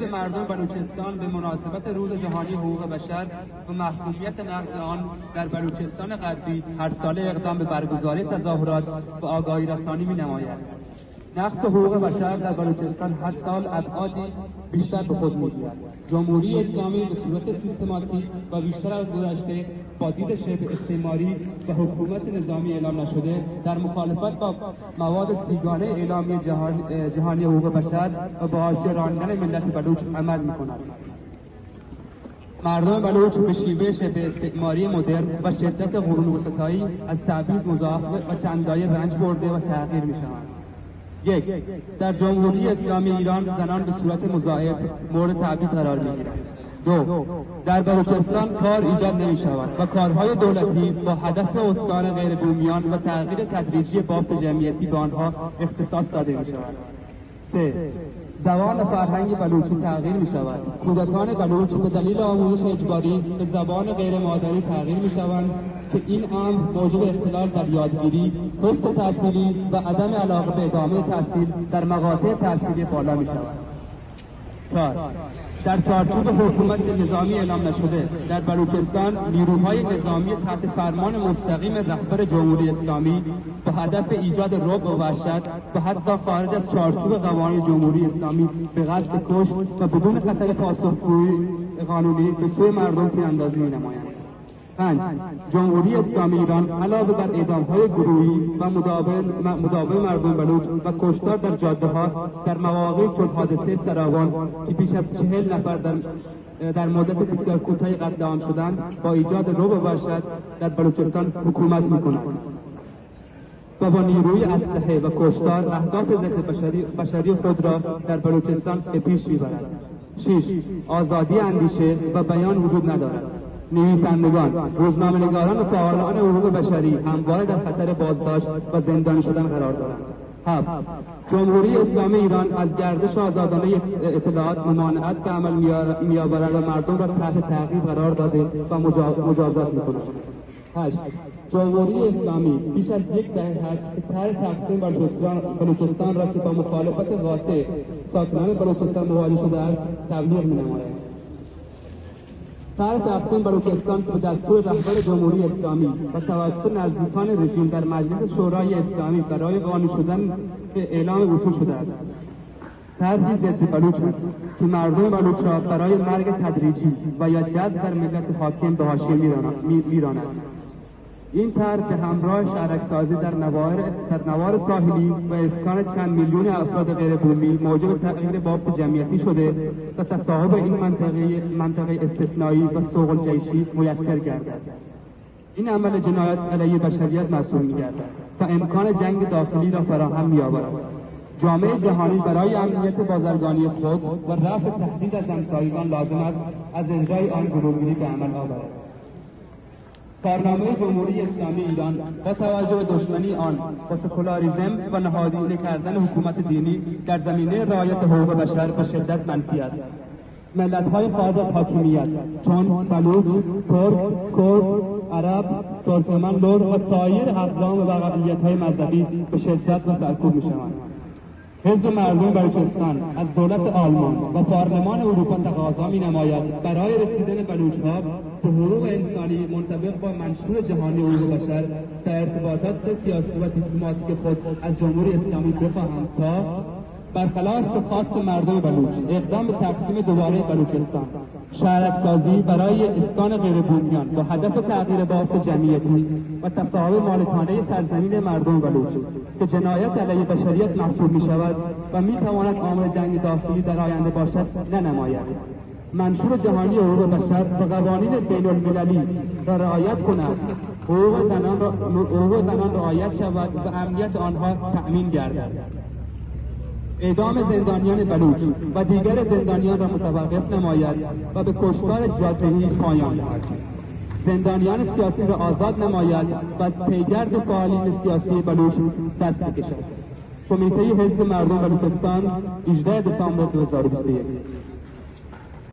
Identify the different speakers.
Speaker 1: مردم بلوچستان به مناسبت روز جهانی حقوق بشر و محکومیت نقض آن در بلوچستان غربی هر ساله اقدام به برگزاری تظاهرات و آگاهی رسانی می‌نماید. نقض حقوق بشر در بلوچستان هر سال ابعادی بیشتر به خود می‌گیرد. جمهوری اسلامی به صورت سیستماتیک و بیشتر از گذشته با دید شبه استعماری و حکومت نظامی اعلام نشده در مخالفت با مواد سیگانه اعلامیه جهانی حقوق بشر و به حاشیه راندن ملت بلوچ عمل می‌کند. مردم بلوچ به شیوه شبه استعماری مدرن و شدت قرون وسطایی از تبعیض مضاعف و چندلایه رنج برده و تغییر می‌شوند. 1. در جمهوری اسلامی ایران زنان به صورت مضاعف مورد تبعیض قرار می‌گیرند. 2. در بلوچستان کار ایجاد نمی‌شود و کارهای دولتی با هدف اسکان غیر بومیان و تغییر تدریجی بافت جمعیتی به آنها اختصاص داده می‌شود. 3. زبان فرهنگ بلوچی تغییر می‌شود. کودکان بلوچ به دلیل آموزش اجباری به زبان غیر مادری تغییر می‌شوند که این امر موجب اختلال در یادگیری، حفظ تحصیلی و عدم علاقه به ادامه تحصیل در مقاطع تحصیلی بالا می‌شود. 4. در چارچوب حکومت نظامی اعلام نشده در بلوچستان نیروهای نظامی تحت فرمان مستقیم رهبر جمهوری اسلامی با هدف ایجاد رعب و وحشت و حتی خارج از چارچوب قوانین جمهوری اسلامی به قصد کشت و بدون خطر پاسخگویی قانونی به سوی مردم تیراندازی می‌نمایند. 5. جمهوری اسلامی ایران علاوه بر اعدام‌های گروهی و مداوم مردم بلوچ و کشتار در جاده‌ها در مواقعی چون حادثه سراوان که بیش از 40 نفر در مدت بسیار کوتاهی قتل عام شدند با ایجاد رعب و وحشت در بلوچستان حکومت می‌کند و با نیروی اسلحه و کشتار اهداف ضد بشری خود را در بلوچستان به پیش می‌برد. 6. آزادی اندیشه و بیان وجود ندارد. نویسندگان، روزنامه‌نگاران و فعالان حقوق بشری همواره در خطر بازداشت و زندانی شدن قرار دارند. 7. جمهوری اسلامی ایران از گردش آزادانه اطلاعات ممانعت به عمل می‌آورد و مردم را تحت تعقیب قرار داده و مجازات می‌کند. 8. جمهوری اسلامی بیش از یک دهه است که طرح تقسیم بلوچستان را که با مخالفت قاطع ساکنان بلوچستان مواجه شده است تبلیغ می‌نماید. طرح تقسیم بلوچستان که به دستور رهبر جمهوری اسلامی و توسط نزدیکان رژیم در مجلس شورای اسلامی برای قانونی شدن به اعلام وصول شده است. طرحی ضد بلوچ است که مردم بلوچ را برای مرگ تدریجی و یا جذب در ملت حاکم به حاشیه می‌راند. این طرح که همراه شهرک‌سازی در نوار ساحلی و اسکان چند میلیون افراد غیر بومی موجب تغییر بافت جمعیتی شده و تصاحب این منطقه استثنایی و سوق الجیشی میسر گردد. این عمل جنایت علیه بشریت محسوب می‌گردد و امکان جنگ داخلی را فراهم می‌آورد. جامعه جهانی برای امنیت بازرگانی خود و رفع تهدید از همسایگان لازم است از اجرای آن جلوگیری به عمل آورد. کارنامه جمهوری اسلامی ایران با توجه به دشمنی آن با سکولاریسم و نهادینه کردن حکومت دینی در زمینه رعایت حقوق بشر به شدت منفی است. ملت‌های خارج از حاکمیت چون بلوچ، ترک، کرد، عرب، ترکمن، لر و سایر اقوام و اقلیت‌های مذهبی به شدت و سرکوب می‌شوند. حزب مردم بلوچستان از دولت آلمان و پارلمان اروپا تقاضا می‌نماید برای رسیدن بلوچ‌ها به حقوق انسانی منطبق با منشور جهانی حقوق بشر در ارتباطات سیاسی و دیپلماتیک خود از جمهوری اسلامی بخواهند تا برخلاف خواست مردم بلوچ اقدام به تقسیم دوباره بلوچستان، شهرک‌سازی برای اسکان غیر بومیان با هدف تغییر بافت جمعیتی و تصاحب مالکانه سرزمین مردم بلوچ که جنایت علیه بشریت محسوب می‌شود و می‌تواند عامل جنگ داخلی در آینده باشد ننماید. منشور جهانی حقوق بشر و قوانین بین‌المللی را رعایت کند، حقوق زنان رعایت شود و امنیت آنها تأمین گردد. اعدام زندانیان بلوچ و دیگر زندانیان را متوقف نماید و به کشتار جاده‌ای پایان دهد. زندانیان سیاسی را آزاد نماید و از پیگرد فعالین سیاسی بلوچ دست بکشد. کمیته حزب مردم بلوچستان 18 دسامبر 2021